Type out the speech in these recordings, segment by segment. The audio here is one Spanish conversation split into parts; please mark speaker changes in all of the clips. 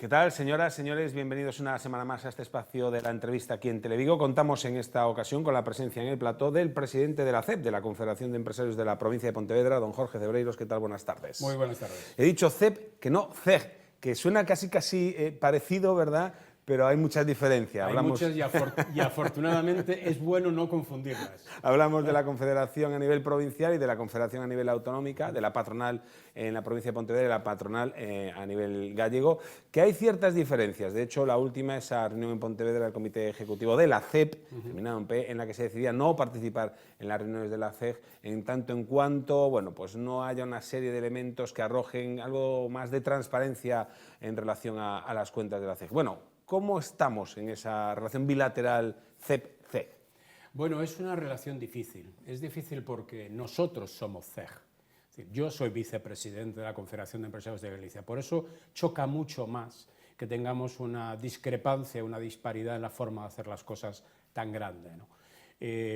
Speaker 1: ¿Qué tal, señoras, señores? Bienvenidos una semana más a este espacio de la entrevista aquí en Televigo. Contamos en esta ocasión con la presencia en el plató del presidente de la CEP, de la Confederación de Empresarios de la provincia de Pontevedra, don Jorge Cebreiros. ¿Qué tal? Buenas tardes.
Speaker 2: Muy buenas tardes.
Speaker 1: He dicho CEP, que no CEG, que suena casi parecido, ¿verdad?, pero hay muchas diferencias.
Speaker 2: Hay muchas y afortunadamente es bueno no confundirlas.
Speaker 1: Hablamos de la Confederación a nivel provincial y de la Confederación a nivel autonómica, de la patronal en la provincia de Pontevedra y la patronal a nivel gallego, que hay ciertas diferencias. De hecho, la última, esa reunión en Pontevedra del Comité Ejecutivo de la CEP, terminado en P, en la que se decidía no participar en las reuniones de la CEG, en tanto en cuanto, bueno, pues no haya una serie de elementos que arrojen algo más de transparencia en relación a las cuentas de la CEG. Bueno, ¿cómo estamos en esa relación bilateral CEP-CEG?
Speaker 2: Bueno, es una relación difícil. Es difícil porque nosotros somos CEG. Es decir, yo soy vicepresidente de la Confederación de Empresarios de Galicia. Por eso choca mucho más que tengamos una discrepancia, una disparidad en la forma de hacer las cosas tan grande, ¿no?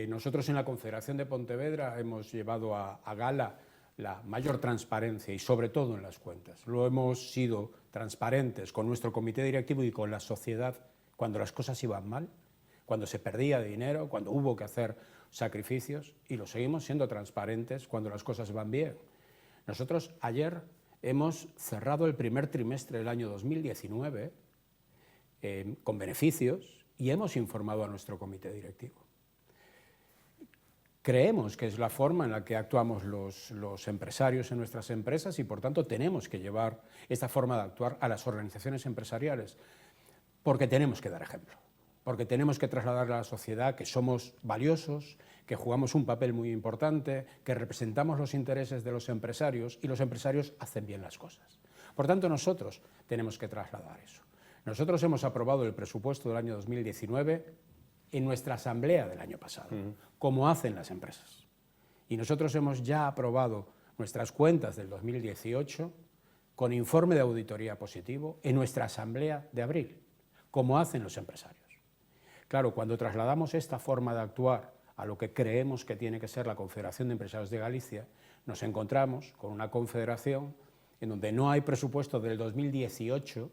Speaker 2: Nosotros en la Confederación de Pontevedra hemos llevado a gala la mayor transparencia y sobre todo en las cuentas. Lo hemos sido transparentes con nuestro comité directivo y con la sociedad cuando las cosas iban mal, cuando se perdía dinero, cuando hubo que hacer sacrificios, y lo seguimos siendo transparentes cuando las cosas van bien. Nosotros ayer hemos cerrado el primer trimestre del año 2019 con beneficios y hemos informado a nuestro comité directivo. Creemos que es la forma en la que actuamos los empresarios en nuestras empresas y, por tanto, tenemos que llevar esta forma de actuar a las organizaciones empresariales porque tenemos que dar ejemplo, porque tenemos que trasladarle a la sociedad que somos valiosos, que jugamos un papel muy importante, que representamos los intereses de los empresarios y los empresarios hacen bien las cosas. Por tanto, nosotros tenemos que trasladar eso. Nosotros hemos aprobado el presupuesto del año 2019 en nuestra asamblea del año pasado, como hacen las empresas. Y nosotros hemos ya aprobado nuestras cuentas del 2018 con informe de auditoría positivo en nuestra asamblea de abril, como hacen los empresarios. Claro, cuando trasladamos esta forma de actuar a lo que creemos que tiene que ser la Confederación de Empresarios de Galicia, nos encontramos con una confederación en donde no hay presupuesto del 2018,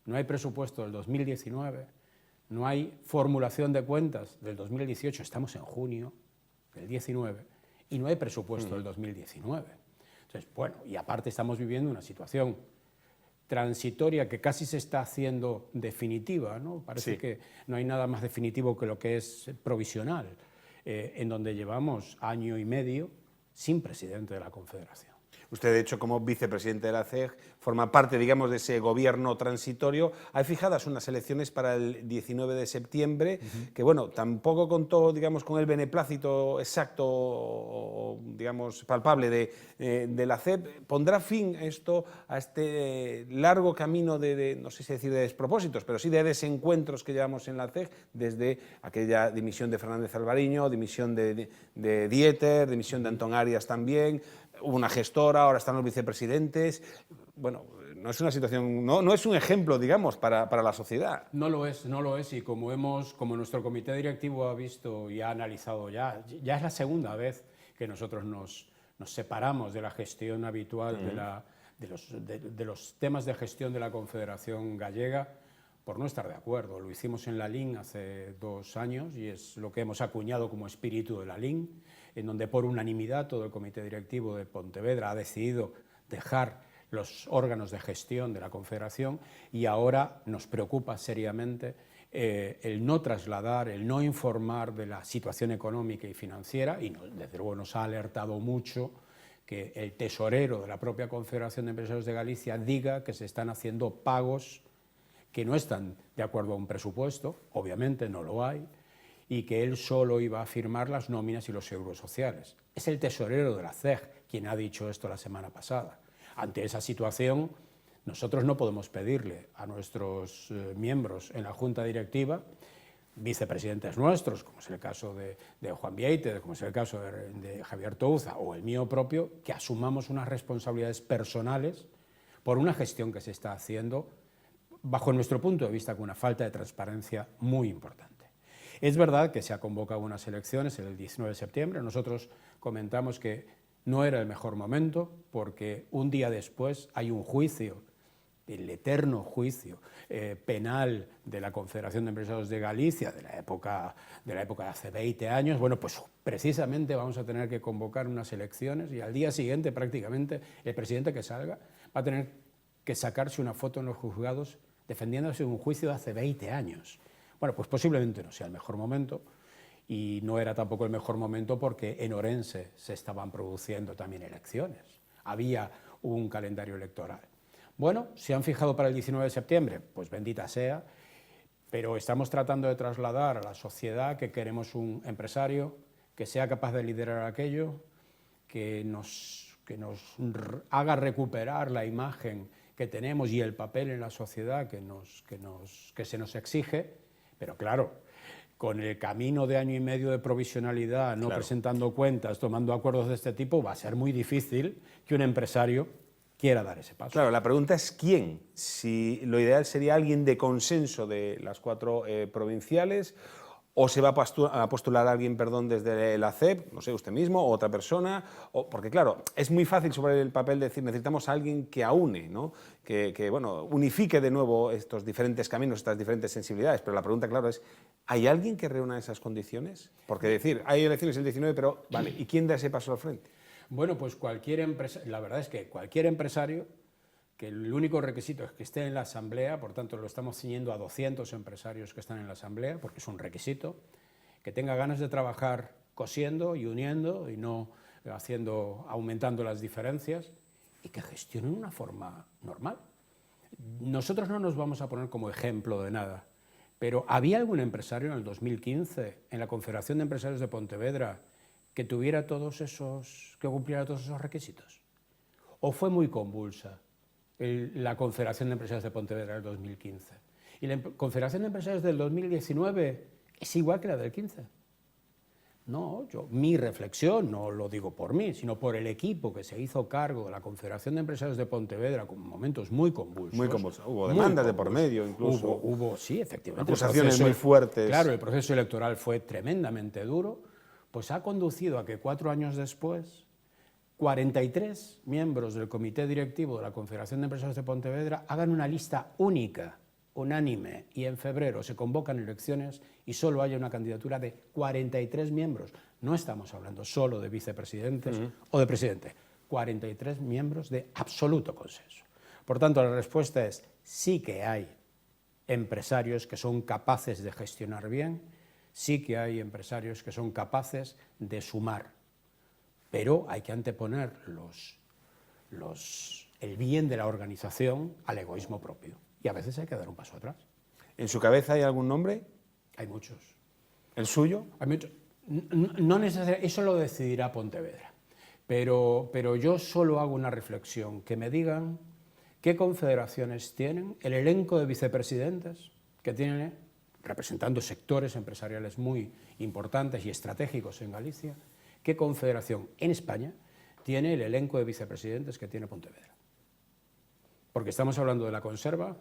Speaker 2: no hay presupuesto del 2019, no hay formulación de cuentas del 2018, estamos en junio del 19, y no hay presupuesto del 2019. Entonces, bueno, y aparte estamos viviendo una situación transitoria que casi se está haciendo definitiva, ¿no? Parece que no hay nada más definitivo que lo que es provisional, en donde llevamos año y medio sin presidente de la Confederación.
Speaker 1: Usted, de hecho, como vicepresidente de la CEG, forma parte, digamos, de ese gobierno transitorio. Hay fijadas unas elecciones para el 19 de septiembre, que, bueno, tampoco contó, digamos, con el beneplácito exacto, o, digamos, palpable de la CEP. ¿Pondrá fin esto a este largo camino no sé si decir de despropósitos, pero sí de desencuentros que llevamos en la CEG, desde aquella dimisión de Fernández Alvariño, dimisión de Dieter, dimisión de Antón Arias también? Hubo una gestora, ahora están los vicepresidentes. Bueno, no es una situación, no es un ejemplo, digamos, para la sociedad.
Speaker 2: No lo es, y como nuestro comité directivo ha visto y ha analizado ya es la segunda vez que nosotros nos separamos de la gestión habitual de los temas de gestión de la Confederación Gallega por no estar de acuerdo. Lo hicimos en la LIN hace 2 años y es lo que hemos acuñado como espíritu de la LIN, en donde por unanimidad todo el comité directivo de Pontevedra ha decidido dejar los órganos de gestión de la Confederación, y ahora nos preocupa seriamente el no trasladar, el no informar de la situación económica y financiera, y desde luego nos ha alertado mucho que el tesorero de la propia Confederación de Empresarios de Galicia diga que se están haciendo pagos que no están de acuerdo a un presupuesto, obviamente no lo hay, y que él solo iba a firmar las nóminas y los seguros sociales. Es el tesorero de la CEG quien ha dicho esto la semana pasada. Ante esa situación, nosotros no podemos pedirle a nuestros miembros en la Junta Directiva, vicepresidentes nuestros, como es el caso de Juan Vieite, como es el caso de Javier Touza o el mío propio, que asumamos unas responsabilidades personales por una gestión que se está haciendo, bajo nuestro punto de vista, con una falta de transparencia muy importante. Es verdad que se ha convocado unas elecciones el 19 de septiembre. Nosotros comentamos que no era el mejor momento porque un día después hay un juicio el eterno juicio penal de la Confederación de Empresarios de Galicia de la época de hace 20 años, bueno, pues precisamente vamos a tener que convocar unas elecciones y al día siguiente prácticamente el presidente que salga va a tener que sacarse una foto en los juzgados defendiéndose de un juicio de hace 20 años. Bueno, pues posiblemente no sea el mejor momento y no era tampoco el mejor momento porque en Orense se estaban produciendo también elecciones. Había un calendario electoral. Bueno, se han fijado para el 19 de septiembre, pues bendita sea, pero estamos tratando de trasladar a la sociedad que queremos un empresario que sea capaz de liderar aquello, que nos haga recuperar la imagen que tenemos y el papel en la sociedad que se nos exige, pero claro, con el camino de año y medio de provisionalidad, no presentando cuentas, tomando acuerdos de este tipo, va a ser muy difícil que un empresario quiera dar ese paso.
Speaker 1: Claro, la pregunta es quién. Si lo ideal sería alguien de consenso de las 4 provinciales, o se va a postular a alguien, perdón, desde la CEP, no sé, usted mismo, o otra persona, porque claro, es muy fácil sobre el papel decir necesitamos a alguien que aúne, ¿no? que bueno, unifique de nuevo estos diferentes caminos, estas diferentes sensibilidades, pero la pregunta, claro, es ¿hay alguien que reúna esas condiciones? Porque decir, hay elecciones el 19, pero vale, ¿y quién da ese paso al frente?
Speaker 2: Bueno, pues la verdad es que cualquier empresario, que el único requisito es que esté en la asamblea, por tanto lo estamos ciñendo a 200 empresarios que están en la asamblea, porque es un requisito, que tenga ganas de trabajar cosiendo y uniendo y no aumentando las diferencias, y que gestione de una forma normal. Nosotros no nos vamos a poner como ejemplo de nada, pero ¿había algún empresario en el 2015, en la Confederación de Empresarios de Pontevedra, que cumpliera todos esos requisitos? ¿O fue muy convulsa la Confederación de Empresarios de Pontevedra del 2015? ¿Y la Confederación de Empresarios del 2019 es igual que la del 15? No, mi reflexión, no lo digo por mí, sino por el equipo que se hizo cargo de la Confederación de Empresarios de Pontevedra con momentos muy convulsos.
Speaker 1: Muy convulsos. Hubo demandas de por medio incluso.
Speaker 2: Sí, efectivamente.
Speaker 1: Acusaciones muy fuertes.
Speaker 2: Claro, el proceso electoral fue tremendamente duro, pues ha conducido a que 4 años después 43 miembros del comité directivo de la Confederación de Empresarios de Pontevedra hagan una lista única, unánime, y en febrero se convocan elecciones y solo haya una candidatura de 43 miembros. No estamos hablando solo de vicepresidentes o de presidente, 43 miembros de absoluto consenso. Por tanto, la respuesta es sí que hay empresarios que son capaces de gestionar bien, sí que hay empresarios que son capaces de sumar, pero hay que anteponer el bien de la organización al egoísmo propio. Y a veces hay que dar un paso atrás.
Speaker 1: ¿En su cabeza hay algún nombre?
Speaker 2: Hay muchos.
Speaker 1: ¿El suyo?
Speaker 2: Hay muchos. No necesariamente, eso lo decidirá Pontevedra. Pero yo solo hago una reflexión, que me digan qué confederaciones tienen el elenco de vicepresidentes que tienen, representando sectores empresariales muy importantes y estratégicos en Galicia, qué confederación en España tiene el elenco de vicepresidentes que tiene Pontevedra. Porque estamos hablando de la conserva,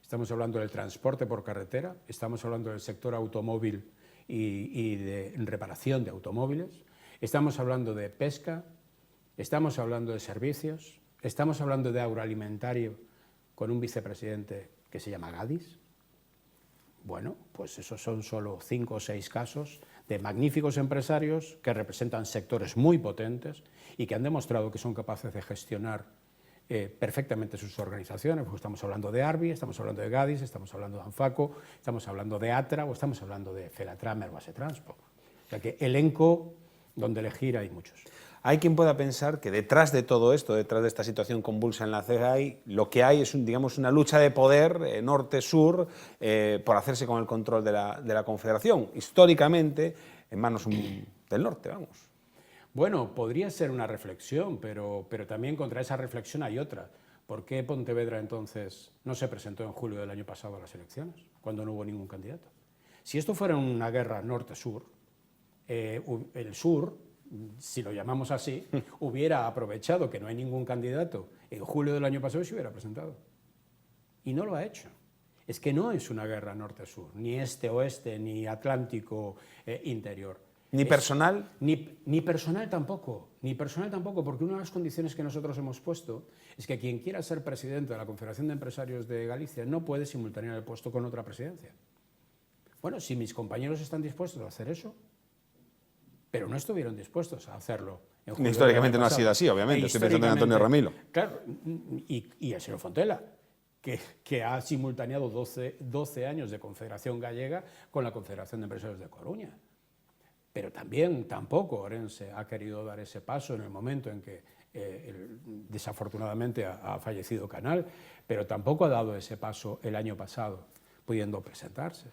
Speaker 2: estamos hablando del transporte por carretera, estamos hablando del sector automóvil y de reparación de automóviles, estamos hablando de pesca, estamos hablando de servicios, estamos hablando de agroalimentario con un vicepresidente que se llama Gadis. Bueno, pues esos son solo 5 o 6 casos de magníficos empresarios que representan sectores muy potentes y que han demostrado que son capaces de gestionar perfectamente sus organizaciones, porque estamos hablando de Arbi, estamos hablando de Gadis, estamos hablando de Anfaco, estamos hablando de Atra o estamos hablando de Felatramer o Asetranspo. O sea que elenco donde elegir hay muchos.
Speaker 1: Hay quien pueda pensar que detrás de todo esto, detrás de esta situación convulsa en la CEGAI, lo que hay es una lucha de poder norte-sur por hacerse con el control de la Confederación, históricamente en manos del norte, vamos.
Speaker 2: Bueno, podría ser una reflexión, pero también contra esa reflexión hay otra. ¿Por qué Pontevedra entonces no se presentó en julio del año pasado a las elecciones, cuando no hubo ningún candidato? Si esto fuera una guerra norte-sur, el sur, si lo llamamos así, hubiera aprovechado que no hay ningún candidato en julio del año pasado y se hubiera presentado. Y no lo ha hecho. Es que no es una guerra norte-sur, ni este-oeste, ni Atlántico interior.
Speaker 1: ¿Ni personal?
Speaker 2: Ni personal tampoco, porque una de las condiciones que nosotros hemos puesto es que quien quiera ser presidente de la Confederación de Empresarios de Galicia no puede simultanear el puesto con otra presidencia. Bueno, si mis compañeros están dispuestos a hacer eso, pero no estuvieron dispuestos a hacerlo.
Speaker 1: Históricamente no ha sido así, obviamente. Estoy pensando en Antonio Ramilo.
Speaker 2: Claro, y el señor Fontela, que ha simultaneado 12 años de Confederación Gallega con la Confederación de Empresarios de Coruña. Pero tampoco Orense ha querido dar ese paso en el momento en que desafortunadamente ha fallecido Canal, pero tampoco ha dado ese paso el año pasado, pudiendo presentarse.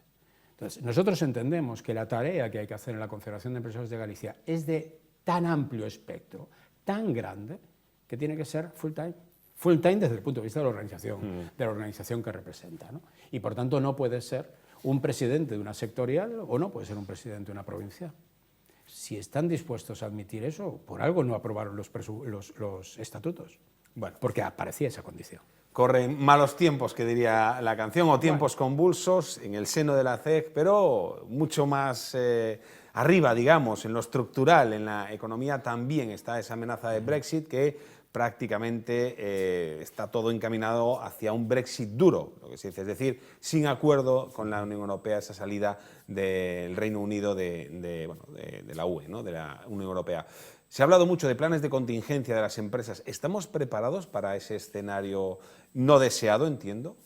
Speaker 2: Entonces, nosotros entendemos que la tarea que hay que hacer en la Confederación de Empresarios de Galicia es de tan amplio espectro, tan grande, que tiene que ser full time. Full time desde el punto de vista de la organización que representa, ¿no? Y por tanto no puede ser un presidente de una sectorial o no puede ser un presidente de una provincial. Si están dispuestos a admitir eso, por algo no aprobaron los estatutos. Bueno, porque aparecía esa condición.
Speaker 1: Corren malos tiempos, que diría la canción, o tiempos convulsos en el seno de la CEG, pero mucho más arriba, digamos, en lo estructural, en la economía también está esa amenaza de Brexit que prácticamente está todo encaminado hacia un Brexit duro, lo que se dice, es decir, sin acuerdo con la Unión Europea, esa salida del Reino Unido de la UE, ¿no? De la Unión Europea. Se ha hablado mucho de planes de contingencia de las empresas. ¿Estamos preparados para ese escenario no deseado, entiendo?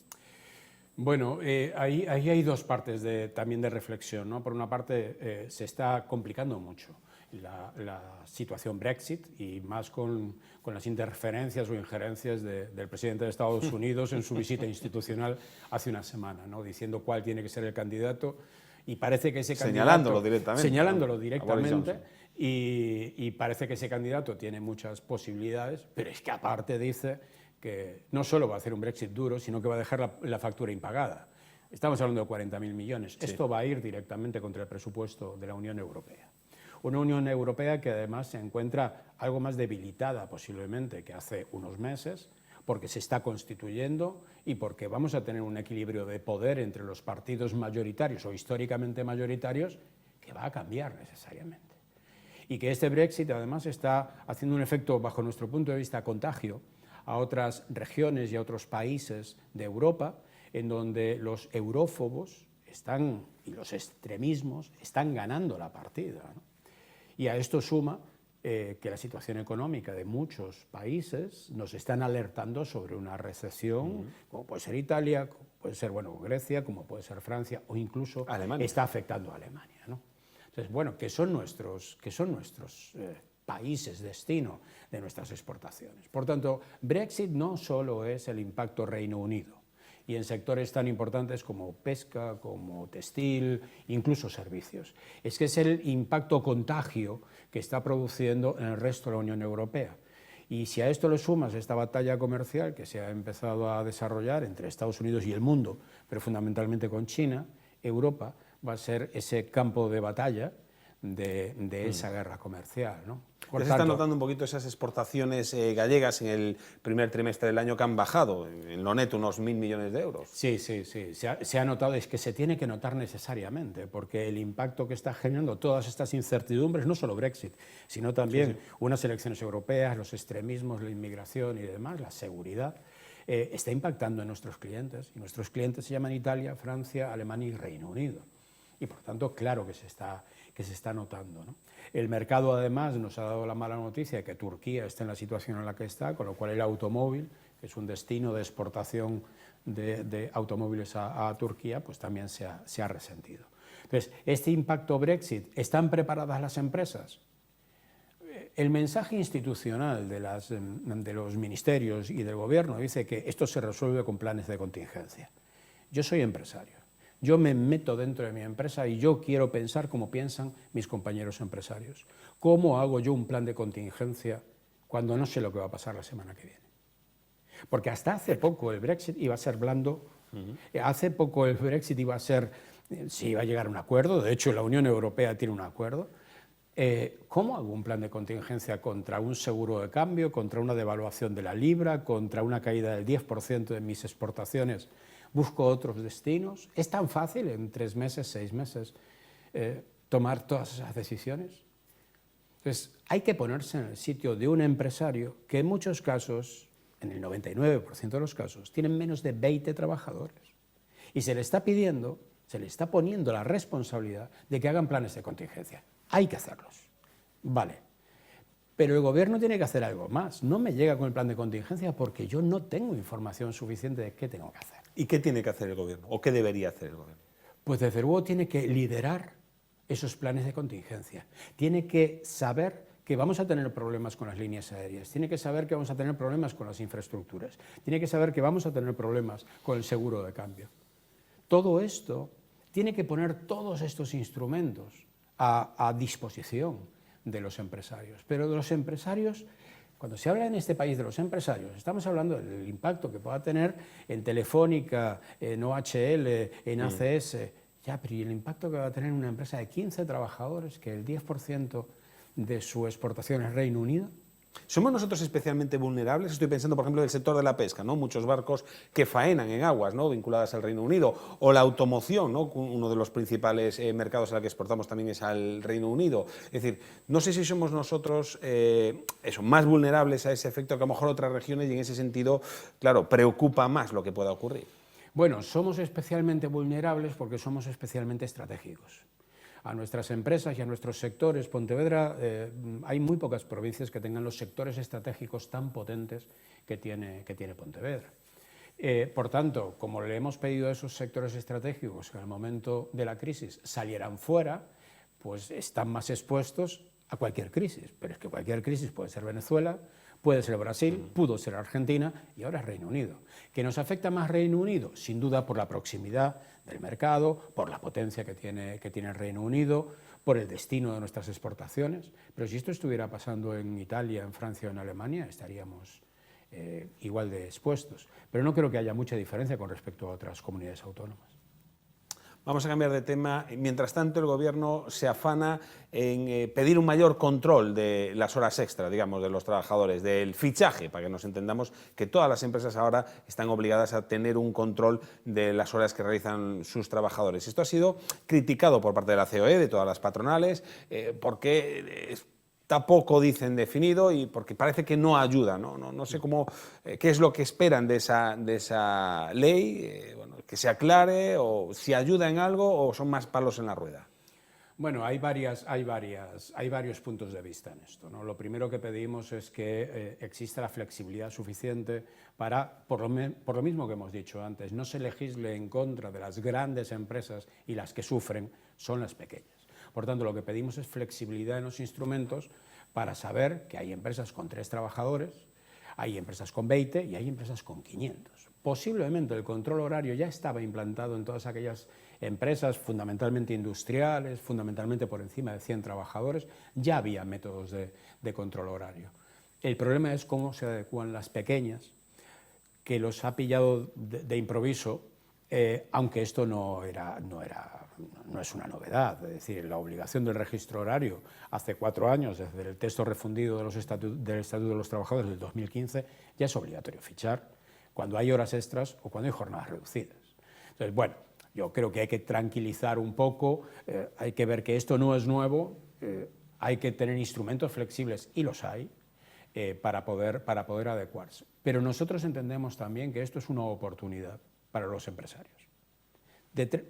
Speaker 2: Bueno, ahí hay dos partes también de reflexión, ¿no? Por una parte, se está complicando mucho la situación Brexit y más con las interferencias o injerencias del presidente de Estados Unidos en su visita institucional hace una semana, ¿no? Diciendo cuál tiene que ser el candidato y parece que ese candidato... Señalándolo directamente. Y parece que ese candidato tiene muchas posibilidades, pero es que aparte dice que no solo va a hacer un Brexit duro, sino que va a dejar la factura impagada. Estamos hablando de 40.000 millones. Sí. Esto va a ir directamente contra el presupuesto de la Unión Europea. Una Unión Europea que además se encuentra algo más debilitada posiblemente que hace unos meses, porque se está constituyendo y porque vamos a tener un equilibrio de poder entre los partidos mayoritarios o históricamente mayoritarios que va a cambiar necesariamente. Y que este Brexit además está haciendo un efecto, bajo nuestro punto de vista, contagio a otras regiones y a otros países de Europa, en donde los eurófobos y los extremismos están ganando la partida, ¿no? Y a esto suma que la situación económica de muchos países nos están alertando sobre una recesión, como puede ser Italia, como puede ser Grecia, como puede ser Francia o incluso Alemania. Está afectando a Alemania, ¿no? Entonces, bueno, que son nuestros países destino de nuestras exportaciones. Por tanto, Brexit no solo es el impacto Reino Unido, y en sectores tan importantes como pesca, como textil, incluso servicios. Es que es el impacto contagio que está produciendo en el resto de la Unión Europea. Y si a esto le sumas esta batalla comercial que se ha empezado a desarrollar entre Estados Unidos y el mundo, pero fundamentalmente con China, Europa va a ser ese campo de batalla de esa guerra comercial, ¿no?
Speaker 1: Ya se están notando un poquito esas exportaciones gallegas en el primer trimestre del año que han bajado, en lo neto, unos 1.000 millones de euros.
Speaker 2: Sí. Se ha notado, es que se tiene que notar necesariamente, porque el impacto que está generando todas estas incertidumbres, no solo Brexit, sino también unas elecciones europeas, los extremismos, la inmigración y demás, la seguridad, está impactando en nuestros clientes. Y nuestros clientes se llaman Italia, Francia, Alemania y Reino Unido. Y por tanto, claro que se está notando, ¿no? El mercado además nos ha dado la mala noticia de que Turquía está en la situación en la que está, con lo cual el automóvil, que es un destino de exportación de automóviles a Turquía, pues también se ha resentido. Entonces, este impacto Brexit, ¿están preparadas las empresas? El mensaje institucional de los ministerios y del gobierno dice que esto se resuelve con planes de contingencia. Yo soy empresario. Yo me meto dentro de mi empresa y yo quiero pensar como piensan mis compañeros empresarios. ¿Cómo hago yo un plan de contingencia cuando no sé lo que va a pasar la semana que viene? Porque hasta hace poco el Brexit iba a ser blando, hace poco el Brexit iba a ser, si iba a llegar a un acuerdo, de hecho la Unión Europea tiene un acuerdo. ¿Cómo hago un plan de contingencia contra un seguro de cambio, contra una devaluación de la libra, contra una caída del 10% de mis exportaciones? ¿Busco otros destinos? ¿Es tan fácil en 3 meses, 6 meses tomar todas esas decisiones? Entonces, hay que ponerse en el sitio de un empresario que en muchos casos, en el 99% de los casos, tienen menos de 20 trabajadores. Y se le está pidiendo, se le está poniendo la responsabilidad de que hagan planes de contingencia. Hay que hacerlos. Vale. Pero el gobierno tiene que hacer algo más. No me llega con el plan de contingencia porque yo no tengo información suficiente de qué tengo que hacer.
Speaker 1: ¿Y qué tiene que hacer el gobierno? ¿O qué debería hacer el gobierno?
Speaker 2: Pues desde luego tiene que liderar esos planes de contingencia. Tiene que saber que vamos a tener problemas con las líneas aéreas, tiene que saber que vamos a tener problemas con las infraestructuras, tiene que saber que vamos a tener problemas con el seguro de cambio. Todo esto tiene que poner todos estos instrumentos a disposición de los empresarios. Pero de los empresarios, cuando se habla en este país de los empresarios, estamos hablando del impacto que pueda tener en Telefónica, en OHL, en ACS. Ya, pero ¿y el impacto que va a tener una empresa de 15 trabajadores, que el 10% de su exportación es Reino Unido?
Speaker 1: ¿Somos nosotros especialmente vulnerables? Estoy pensando, por ejemplo, en el sector de la pesca, ¿no? Muchos barcos que faenan en aguas, ¿no?, vinculadas al Reino Unido, o la automoción, ¿no?, uno de los principales mercados al que exportamos también es al Reino Unido. Es decir, no sé si somos nosotros más vulnerables a ese efecto que a lo mejor otras regiones, y en ese sentido, claro, preocupa más lo que pueda ocurrir.
Speaker 2: Bueno, somos especialmente vulnerables porque somos especialmente estratégicos. A nuestras empresas y a nuestros sectores, Pontevedra, hay muy pocas provincias que tengan los sectores estratégicos tan potentes que tiene Pontevedra. Por tanto, como le hemos pedido a esos sectores estratégicos que en el momento de la crisis salieran fuera, pues están más expuestos a cualquier crisis. Pero es que cualquier crisis puede ser Venezuela, puede ser Brasil, pudo ser Argentina y ahora es Reino Unido. ¿Que nos afecta más Reino Unido? Sin duda por la proximidad del mercado, por la potencia que tiene el Reino Unido, por el destino de nuestras exportaciones. Pero si esto estuviera pasando en Italia, en Francia o en Alemania, estaríamos igual de expuestos. Pero no creo que haya mucha diferencia con respecto a otras comunidades autónomas.
Speaker 1: Vamos a cambiar de tema. Mientras tanto, el Gobierno se afana en pedir un mayor control de las horas extra, digamos, de los trabajadores, del fichaje, para que nos entendamos, que todas las empresas ahora están obligadas a tener un control de las horas que realizan sus trabajadores. Esto ha sido criticado por parte de la COE, de todas las patronales, porque está poco, dicen, definido, y porque parece que no ayuda, ¿no? No sé qué es lo que esperan de esa ley, que se aclare, o si ayuda en algo o son más palos en la rueda.
Speaker 2: Bueno, hay varios puntos de vista en esto, ¿no? Lo primero que pedimos es que exista la flexibilidad suficiente para, por lo mismo que hemos dicho antes, no se legisle en contra de las grandes empresas, y las que sufren son las pequeñas. Por tanto, lo que pedimos es flexibilidad en los instrumentos para saber que hay empresas con 3 trabajadores, hay empresas con 20 y hay empresas con 500. Posiblemente el control horario ya estaba implantado en todas aquellas empresas, fundamentalmente industriales, fundamentalmente por encima de 100 trabajadores, ya había métodos de control horario. El problema es cómo se adecúan las pequeñas, que los ha pillado de improviso, aunque esto no es una novedad. Es decir, la obligación del registro horario hace 4 años, desde el texto refundido del Estatuto de los Trabajadores del 2015, ya es obligatorio fichar cuando hay horas extras o cuando hay jornadas reducidas. Entonces, bueno, yo creo que hay que tranquilizar un poco, hay que ver que esto no es nuevo, hay que tener instrumentos flexibles, y los hay, para poder adecuarse. Pero nosotros entendemos también que esto es una oportunidad para los empresarios.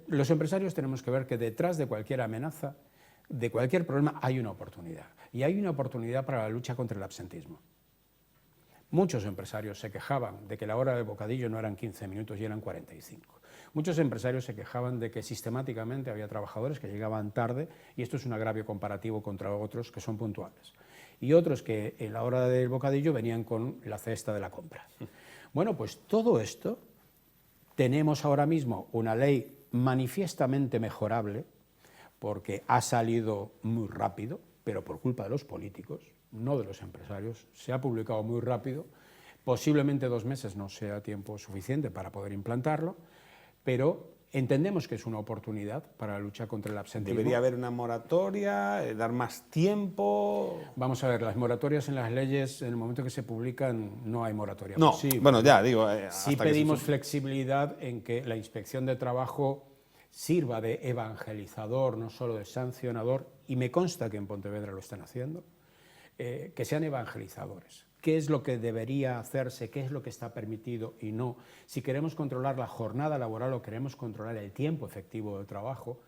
Speaker 2: Los empresarios tenemos que ver que detrás de cualquier amenaza, de cualquier problema, hay una oportunidad. Y hay una oportunidad para la lucha contra el absentismo. Muchos empresarios se quejaban de que la hora del bocadillo no eran 15 minutos y eran 45. Muchos empresarios se quejaban de que sistemáticamente había trabajadores que llegaban tarde, y esto es un agravio comparativo contra otros que son puntuales. Y otros que en la hora del bocadillo venían con la cesta de la compra. Bueno, pues todo esto, tenemos ahora mismo una ley manifiestamente mejorable, porque ha salido muy rápido, pero por culpa de los políticos, no de los empresarios. Se ha publicado muy rápido, posiblemente 2 meses no sea tiempo suficiente para poder implantarlo, pero entendemos que es una oportunidad para la lucha contra el absentismo.
Speaker 1: ¿Debería haber una moratoria, dar más tiempo?
Speaker 2: Vamos a ver, las moratorias en las leyes, en el momento que se publican, no hay moratoria
Speaker 1: posible. Bueno, ya digo...
Speaker 2: sí pedimos flexibilidad en que la Inspección de Trabajo sirva de evangelizador, no solo de sancionador, y me consta que en Pontevedra lo están haciendo, que sean evangelizadores. ¿Qué es lo que debería hacerse? ¿Qué es lo que está permitido y no? Si queremos controlar la jornada laboral o queremos controlar el tiempo efectivo de trabajo,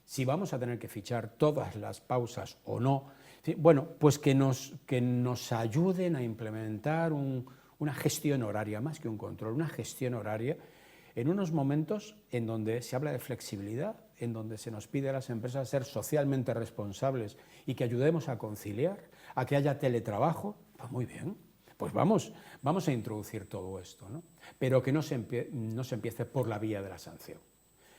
Speaker 2: si vamos a tener que fichar todas las pausas o no, ¿sí? Bueno, pues que nos ayuden a implementar una gestión horaria, más que un control, una gestión horaria, en unos momentos en donde se habla de flexibilidad, en donde se nos pide a las empresas ser socialmente responsables y que ayudemos a conciliar, a que haya teletrabajo. Pues muy bien, pues vamos a introducir todo esto, ¿no? Pero que no se empiece por la vía de la sanción.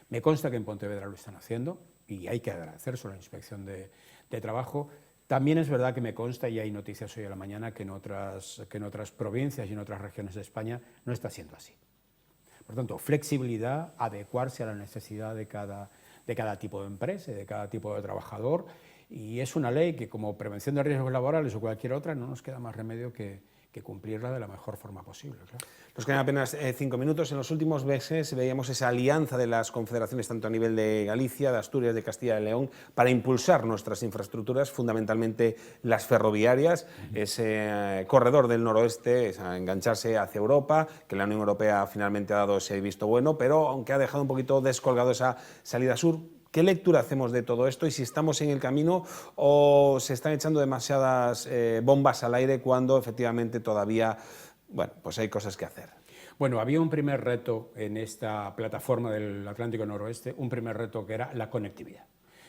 Speaker 2: Me consta que en Pontevedra lo están haciendo y hay que agradecerse a la Inspección de Trabajo. También es verdad que me consta, y hay noticias hoy a la mañana, que en otras provincias y en otras regiones de España no está siendo así. Por tanto, flexibilidad, adecuarse a la necesidad de cada tipo de empresa, de cada tipo de trabajador, y es una ley que, como prevención de riesgos laborales o cualquier otra, no nos queda más remedio que cumplirla de la mejor forma posible. Claro.
Speaker 1: Nos quedan apenas 5 minutos. En los últimos meses veíamos esa alianza de las confederaciones, tanto a nivel de Galicia, de Asturias, de Castilla y León, para impulsar nuestras infraestructuras, fundamentalmente las ferroviarias, ese corredor del noroeste, engancharse hacia Europa, que la Unión Europea finalmente ha dado ese visto bueno, pero aunque ha dejado un poquito descolgado esa salida sur. ¿Qué lectura hacemos de todo esto y si estamos en el camino o se están echando demasiadas bombas al aire cuando efectivamente todavía, bueno, pues hay cosas que hacer?
Speaker 2: Bueno, había un primer reto en esta plataforma del Atlántico Noroeste, un primer reto que era la conectividad.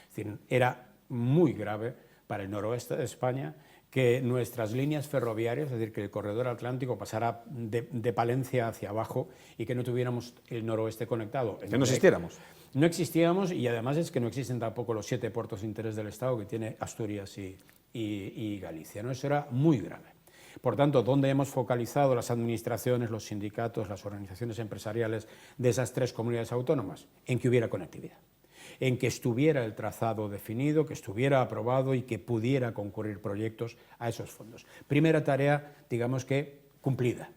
Speaker 2: Es decir, era muy grave para el noroeste de España que nuestras líneas ferroviarias, es decir, que el corredor atlántico pasara de Palencia hacia abajo y que no tuviéramos el noroeste conectado.
Speaker 1: Que no existiéramos.
Speaker 2: No existíamos, y además es que no existen tampoco los 7 puertos de interés del Estado que tiene Asturias y Galicia, ¿no? Eso era muy grave. Por tanto, ¿dónde hemos focalizado las administraciones, los sindicatos, las organizaciones empresariales de esas 3 comunidades autónomas? En que hubiera conectividad, en que estuviera el trazado definido, que estuviera aprobado y que pudiera concurrir proyectos a esos fondos. Primera tarea, digamos que cumplida,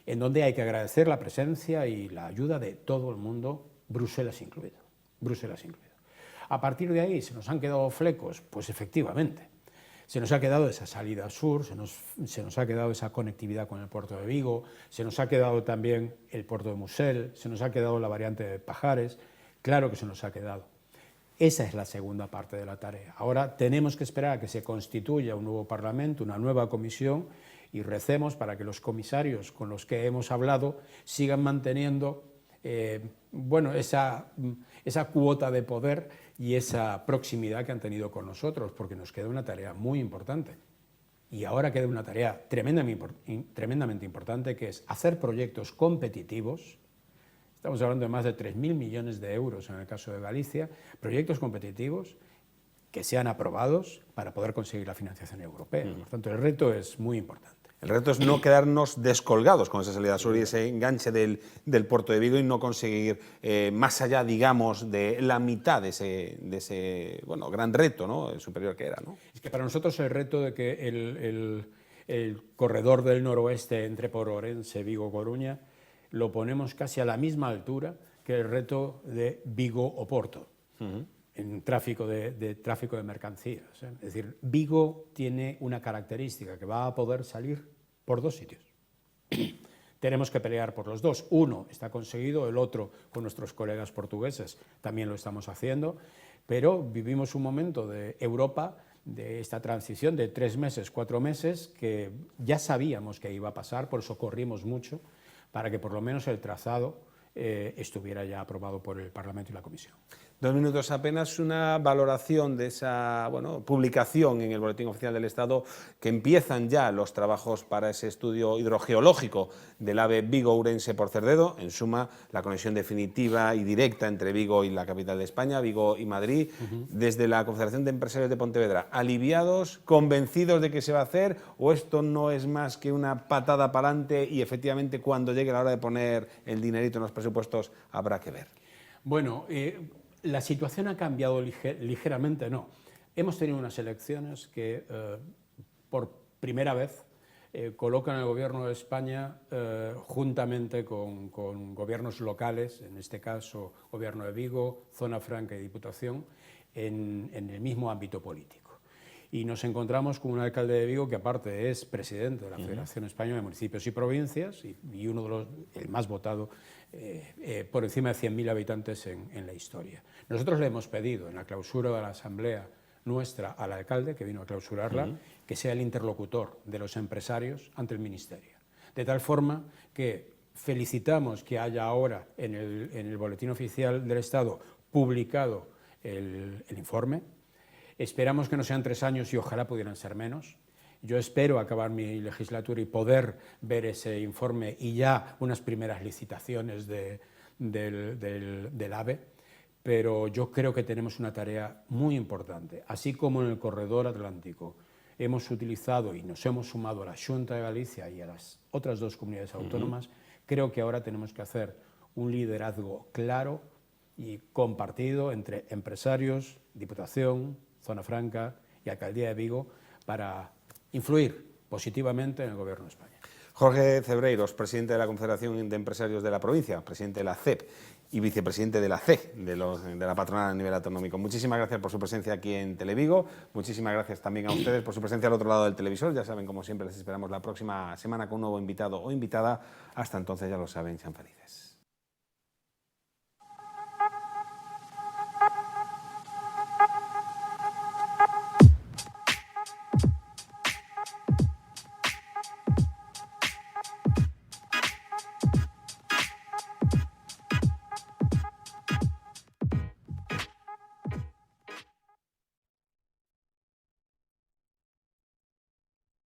Speaker 2: en donde hay que agradecer la presencia y la ayuda de todo el mundo, Bruselas incluido. A partir de ahí, ¿se nos han quedado flecos? Pues efectivamente. Se nos ha quedado esa salida sur, se nos ha quedado esa conectividad con el puerto de Vigo, se nos ha quedado también el puerto de Musel, se nos ha quedado la variante de Pajares, claro que se nos ha quedado. Esa es la segunda parte de la tarea. Ahora tenemos que esperar a que se constituya un nuevo Parlamento, una nueva comisión, y recemos para que los comisarios con los que hemos hablado sigan manteniendo bueno, esa cuota de poder y esa proximidad que han tenido con nosotros, porque nos queda una tarea muy importante. Y ahora queda una tarea tremendamente importante, que es hacer proyectos competitivos. Estamos hablando de más de 3.000 millones de euros en el caso de Galicia, proyectos competitivos que sean aprobados para poder conseguir la financiación europea. Por tanto, el reto es muy importante.
Speaker 1: El reto es no quedarnos descolgados con esa salida sur y ese enganche del puerto de Vigo y no conseguir más allá, digamos, de la mitad de ese bueno, gran reto, ¿no? El superior que era, ¿no?
Speaker 2: Es que para nosotros el reto de que el corredor del noroeste entre por Orense, Vigo, Coruña, lo ponemos casi a la misma altura que el reto de Vigo-Oporto. En tráfico de mercancías. Es decir, Vigo tiene una característica, que va a poder salir por 2 sitios. Tenemos que pelear por los 2. Uno está conseguido, el otro con nuestros colegas portugueses también lo estamos haciendo, pero vivimos un momento de Europa, de esta transición de 3 meses, 4 meses, que ya sabíamos que iba a pasar, por eso corrimos mucho, para que por lo menos el trazado estuviera ya aprobado por el Parlamento y la Comisión.
Speaker 1: 2 minutos apenas, una valoración de esa publicación en el Boletín Oficial del Estado, que empiezan ya los trabajos para ese estudio hidrogeológico del AVE Vigo-Ourense por Cerdedo, en suma, la conexión definitiva y directa entre Vigo y la capital de España, Vigo y Madrid. Desde la Confederación de Empresarios de Pontevedra, ¿aliviados, convencidos de que se va a hacer, o esto no es más que una patada para adelante y efectivamente cuando llegue la hora de poner el dinerito en los presupuestos habrá que ver?
Speaker 2: Bueno, la situación ha cambiado ligeramente, no. Hemos tenido unas elecciones que por primera vez colocan al Gobierno de España juntamente con gobiernos locales, en este caso Gobierno de Vigo, Zona Franca y Diputación, en el mismo ámbito político. Y nos encontramos con un alcalde de Vigo que aparte es presidente de la Federación Española de Municipios y Provincias y uno de los, el más votado por encima de 100.000 habitantes en la historia. Nosotros le hemos pedido en la clausura de la Asamblea nuestra al alcalde, que vino a clausurarla, que sea el interlocutor de los empresarios ante el Ministerio. De tal forma que felicitamos que haya ahora en el Boletín Oficial del Estado publicado el informe. Esperamos que no sean 3 años y ojalá pudieran ser menos. Yo espero acabar mi legislatura y poder ver ese informe y ya unas primeras licitaciones del AVE, pero yo creo que tenemos una tarea muy importante. Así como en el Corredor Atlántico hemos utilizado y nos hemos sumado a la Xunta de Galicia y a las otras 2 comunidades autónomas, creo que ahora tenemos que hacer un liderazgo claro y compartido entre empresarios, Diputación, Zona Franca y Alcaldía de Vigo para influir positivamente en el Gobierno de España.
Speaker 1: Jorge Cebreiros, presidente de la Confederación de Empresarios de la provincia, presidente de la CEP y vicepresidente de la CE, de la patronal a nivel autonómico. Muchísimas gracias por su presencia aquí en Televigo, muchísimas gracias también a ustedes por su presencia al otro lado del televisor. Ya saben, como siempre, les esperamos la próxima semana con un nuevo invitado o invitada. Hasta entonces, ya lo saben, sean felices.